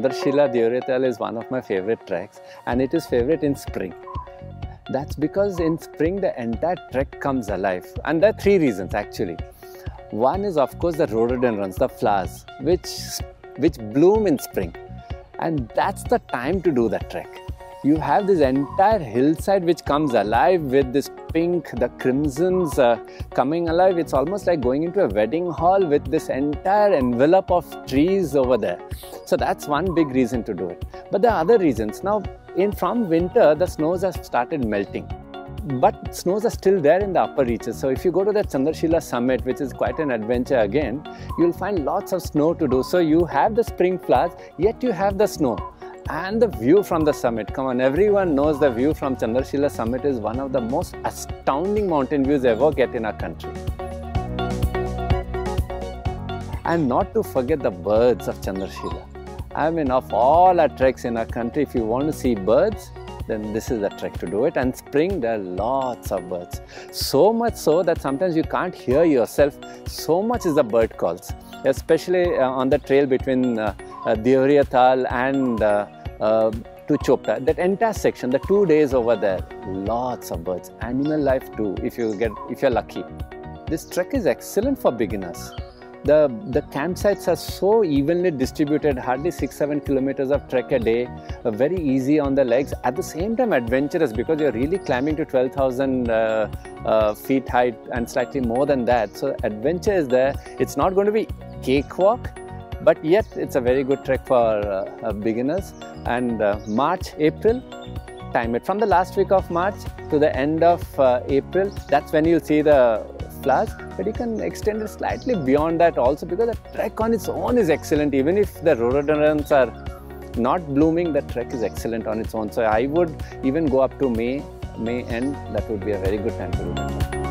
Chandrashila Deoriatal is one of my favorite treks, and it is favorite in spring. That's because in spring the entire trek comes alive, and there are three reasons actually. One is of course the rhododendrons, the flowers, which bloom in spring, and that's the time to do the trek. You have this entire hillside which comes alive with this pink, the crimsons coming alive. It's almost like going into a wedding hall with this entire envelope of trees over there. So that's one big reason to do it. But there are other reasons. Now, from winter, the snows have started melting. But snows are still there in the upper reaches. So if you go to the Chandrashila summit, which is quite an adventure again, you'll find lots of snow to do. So you have the spring flowers, yet you have the snow. And the view from the summit, come on, everyone knows the view from Chandrashila summit is one of the most astounding mountain views ever get in our country. And not to forget the birds of Chandrashila. I mean, of all our treks in our country, if you want to see birds, then this is the trek to do it. And spring, there are lots of birds. So much so that sometimes you can't hear yourself. So much is the bird calls, especially on the trail between Deoriatal and to Chopta. That entire section, the 2 days over there, lots of birds. Animal life too, if you're lucky. This trek is excellent for beginners. The campsites are so evenly distributed, hardly 6-7 kilometers of trek a day, very easy on the legs, at the same time adventurous because you're really climbing to 12,000 feet height and slightly more than that. So adventure is there. It's not going to be cakewalk, but yet it's a very good trek for beginners. And March, April, time it from the last week of March to the end of April. That's when you'll see the flowers, but you can extend it slightly beyond that also because the trek on its own is excellent. Even if the rhododendrons are not blooming, the trek is excellent on its own. So I would even go up to May end. That would be a very good time to do that.